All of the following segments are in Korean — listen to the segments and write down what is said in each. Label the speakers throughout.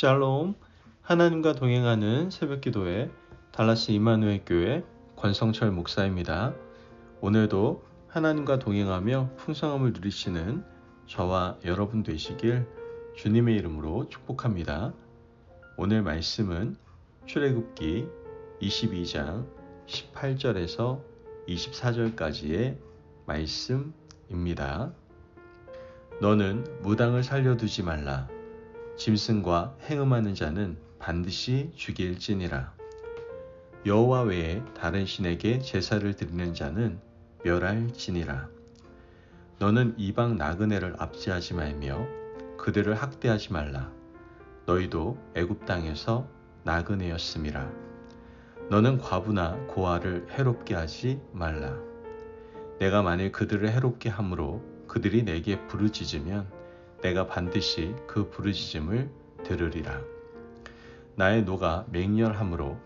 Speaker 1: 샬롬, 하나님과 동행하는 새벽기도회 달라스 이마누엘 교회 권성철 목사입니다. 오늘도 하나님과 동행하며 풍성함을 누리시는 저와 여러분 되시길 주님의 이름으로 축복합니다. 오늘 말씀은 출애굽기 22장 18절에서 24절까지의 말씀입니다. 너는 무당을 살려두지 말라. 짐승과 행음하는 자는 반드시 죽일지니라. 여호와 외에 다른 신에게 제사를 드리는 자는 멸할지니라. 너는 이방 나그네를 압제하지 말며 그들을 학대하지 말라. 너희도 애굽 땅에서 나그네였음이라. 너는 과부나 고아를 해롭게 하지 말라. 내가 만일 그들을 해롭게 함으로 그들이 내게 부르짖으면 내가 반드시 그 부르짖음을 들으리라. 나의 노가 맹렬함으로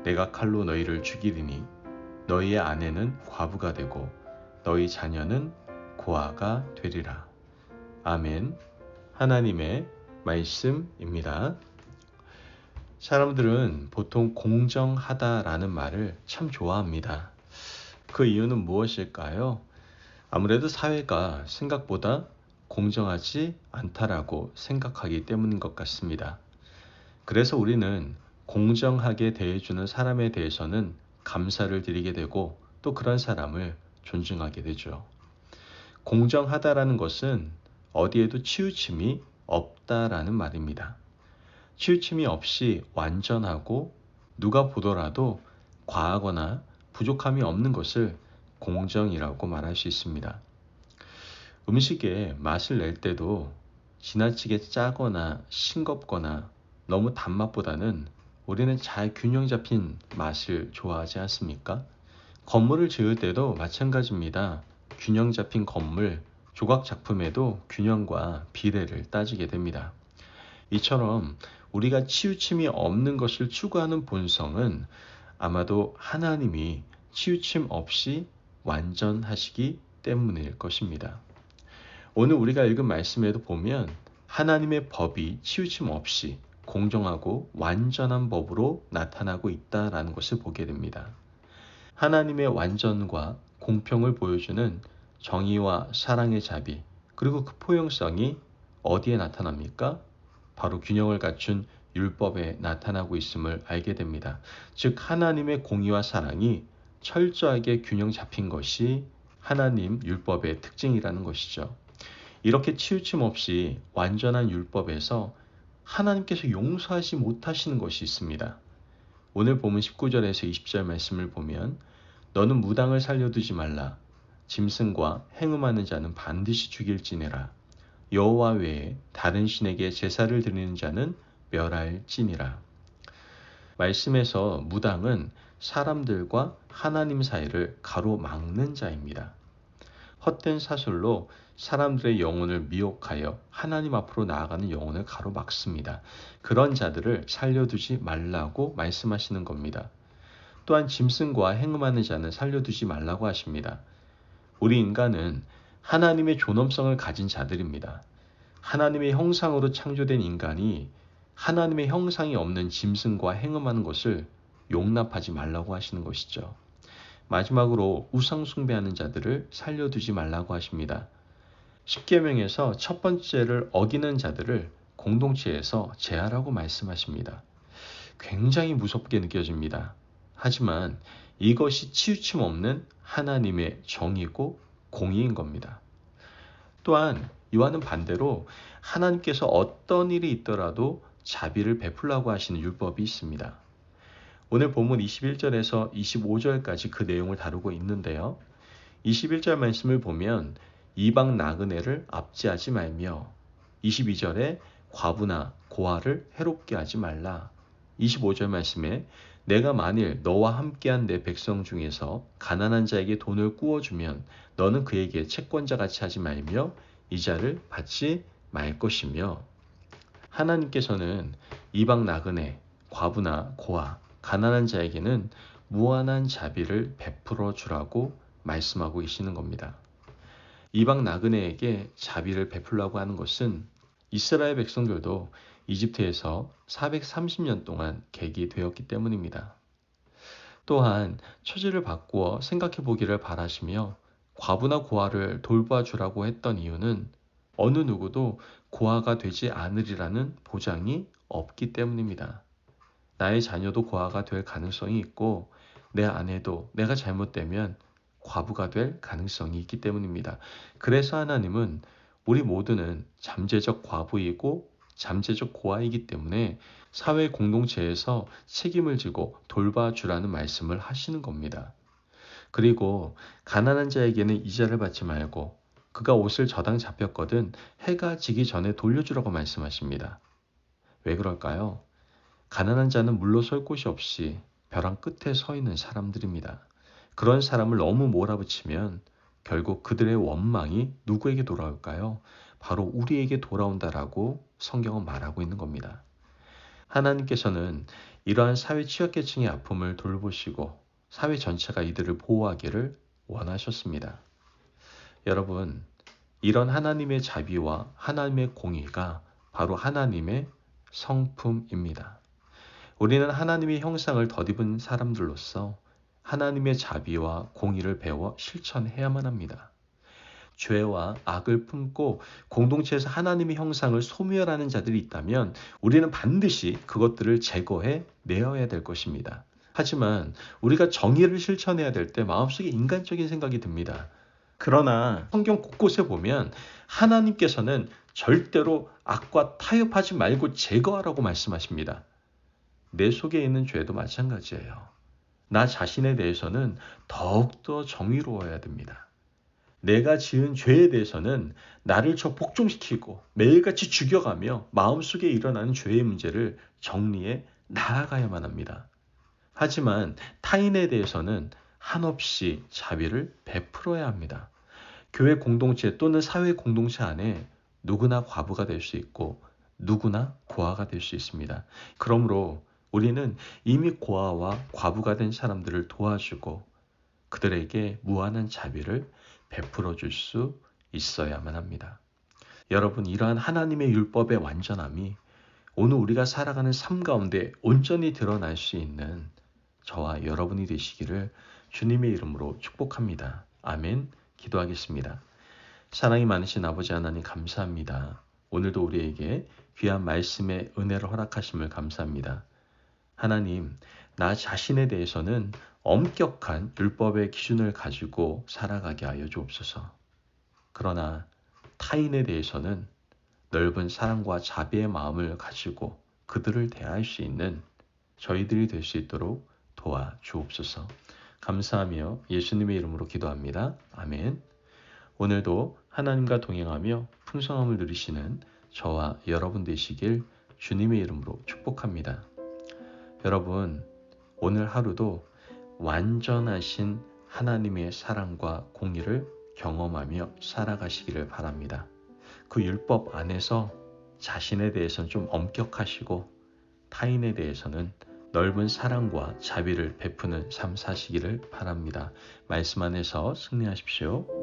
Speaker 1: 내가 칼로 너희를 죽이리니 너희의 아내는 과부가 되고 너희 자녀는 고아가 되리라. 아멘. 하나님의 말씀입니다. 사람들은 보통 공정하다라는 말을 참 좋아합니다. 그 이유는 무엇일까요? 아무래도 사회가 생각보다 공정하지 않다라고 생각하기 때문인 것 같습니다. 그래서 우리는 공정하게 대해주는 사람에 대해서는 감사를 드리게 되고 또 그런 사람을 존중하게 되죠. 공정하다라는 것은 어디에도 치우침이 없다라는 말입니다. 치우침이 없이 완전하고 누가 보더라도 과하거나 부족함이 없는 것을 공정이라고 말할 수 있습니다. 음식에 맛을 낼 때도 지나치게 짜거나 싱겁거나 너무 단맛보다는 우리는 잘 균형 잡힌 맛을 좋아하지 않습니까? 건물을 지을 때도 마찬가지입니다. 균형 잡힌 건물, 조각 작품에도 균형과 비례를 따지게 됩니다. 이처럼 우리가 치우침이 없는 것을 추구하는 본성은 아마도 하나님이 치우침 없이 완전하시기 때문일 것입니다. 오늘 우리가 읽은 말씀에도 보면 하나님의 법이 치우침 없이 공정하고 완전한 법으로 나타나고 있다라는 것을 보게 됩니다. 하나님의 완전과 공평을 보여주는 정의와 사랑의 자비, 그리고 그 포용성이 어디에 나타납니까? 바로 균형을 갖춘 율법에 나타나고 있음을 알게 됩니다. 즉 하나님의 공의와 사랑이 철저하게 균형 잡힌 것이 하나님 율법의 특징이라는 것이죠. 이렇게 치우침 없이 완전한 율법에서 하나님께서 용서하지 못하시는 것이 있습니다. 오늘 본문 19절에서 20절 말씀을 보면 너는 무당을 살려두지 말라. 짐승과 행음하는 자는 반드시 죽일지니라. 여호와 외에 다른 신에게 제사를 드리는 자는 멸할지니라. 말씀에서 무당은 사람들과 하나님 사이를 가로막는 자입니다. 헛된 사술로 사람들의 영혼을 미혹하여 하나님 앞으로 나아가는 영혼을 가로막습니다. 그런 자들을 살려두지 말라고 말씀하시는 겁니다. 또한 짐승과 행음하는 자는 살려두지 말라고 하십니다. 우리 인간은 하나님의 존엄성을 가진 자들입니다. 하나님의 형상으로 창조된 인간이 하나님의 형상이 없는 짐승과 행음하는 것을 용납하지 말라고 하시는 것이죠. 마지막으로 우상 숭배하는 자들을 살려두지 말라고 하십니다. 십계명에서 첫 번째를 어기는 자들을 공동체에서 제하라고 말씀하십니다. 굉장히 무섭게 느껴집니다. 하지만 이것이 치우침 없는 하나님의 정의고 공의인 겁니다. 또한 이와는 반대로 하나님께서 어떤 일이 있더라도 자비를 베풀라고 하시는 율법이 있습니다. 오늘 본문 21절에서 25절까지 그 내용을 다루고 있는데요. 21절 말씀을 보면 이방 나그네를 압제하지 말며 22절에 과부나 고아를 해롭게 하지 말라. 25절 말씀에 내가 만일 너와 함께한 내 백성 중에서 가난한 자에게 돈을 꾸어주면 너는 그에게 채권자같이 하지 말며 이자를 받지 말 것이며 하나님께서는 이방 나그네, 과부나 고아, 가난한 자에게는 무한한 자비를 베풀어 주라고 말씀하고 계시는 겁니다. 이방 나그네에게 자비를 베풀라고 하는 것은 이스라엘 백성들도 이집트에서 430년 동안 객이 되었기 때문입니다. 또한 처지를 바꾸어 생각해 보기를 바라시며 과부나 고아를 돌봐주라고 했던 이유는 어느 누구도 고아가 되지 않으리라는 보장이 없기 때문입니다. 나의 자녀도 고아가 될 가능성이 있고 내 아내도 내가 잘못되면 과부가 될 가능성이 있기 때문입니다. 그래서 하나님은 우리 모두는 잠재적 과부이고 잠재적 고아이기 때문에 사회 공동체에서 책임을 지고 돌봐주라는 말씀을 하시는 겁니다. 그리고 가난한 자에게는 이자를 받지 말고 그가 옷을 저당 잡혔거든 해가 지기 전에 돌려주라고 말씀하십니다. 왜 그럴까요? 가난한 자는 물러설 곳이 없이 벼랑 끝에 서 있는 사람들입니다. 그런 사람을 너무 몰아붙이면 결국 그들의 원망이 누구에게 돌아올까요? 바로 우리에게 돌아온다라고 성경은 말하고 있는 겁니다. 하나님께서는 이러한 사회 취약계층의 아픔을 돌보시고 사회 전체가 이들을 보호하기를 원하셨습니다. 여러분, 이런 하나님의 자비와 하나님의 공의가 바로 하나님의 성품입니다. 우리는 하나님의 형상을 덧입은 사람들로서 하나님의 자비와 공의를 배워 실천해야만 합니다. 죄와 악을 품고 공동체에서 하나님의 형상을 소멸하는 자들이 있다면 우리는 반드시 그것들을 제거해 내어야 될 것입니다. 하지만 우리가 정의를 실천해야 될 때 마음속에 인간적인 생각이 듭니다. 그러나 성경 곳곳에 보면 하나님께서는 절대로 악과 타협하지 말고 제거하라고 말씀하십니다. 내 속에 있는 죄도 마찬가지예요. 나 자신에 대해서는 더욱더 정의로워야 됩니다. 내가 지은 죄에 대해서는 나를 복종시키고 매일같이 죽여가며 마음속에 일어나는 죄의 문제를 정리해 나아가야만 합니다. 하지만 타인에 대해서는 한없이 자비를 베풀어야 합니다. 교회 공동체 또는 사회 공동체 안에 누구나 과부가 될 수 있고 누구나 고아가 될 수 있습니다. 그러므로 우리는 이미 고아와 과부가 된 사람들을 도와주고 그들에게 무한한 자비를 베풀어 줄 수 있어야만 합니다. 여러분, 이러한 하나님의 율법의 완전함이 오늘 우리가 살아가는 삶 가운데 온전히 드러날 수 있는 저와 여러분이 되시기를 주님의 이름으로 축복합니다. 아멘. 기도하겠습니다. 사랑이 많으신 아버지 하나님 감사합니다. 오늘도 우리에게 귀한 말씀의 은혜를 허락하심을 감사합니다. 하나님, 나 자신에 대해서는 엄격한 율법의 기준을 가지고 살아가게 하여 주옵소서. 그러나 타인에 대해서는 넓은 사랑과 자비의 마음을 가지고 그들을 대할 수 있는 저희들이 될 수 있도록 도와주옵소서. 감사하며 예수님의 이름으로 기도합니다. 아멘. 오늘도 하나님과 동행하며 풍성함을 누리시는 저와 여러분 되시길 주님의 이름으로 축복합니다. 여러분, 오늘 하루도 완전하신 하나님의 사랑과 공의를 경험하며 살아가시기를 바랍니다. 그 율법 안에서 자신에 대해서는 좀 엄격하시고 타인에 대해서는 넓은 사랑과 자비를 베푸는 삶 사시기를 바랍니다. 말씀 안에서 승리하십시오.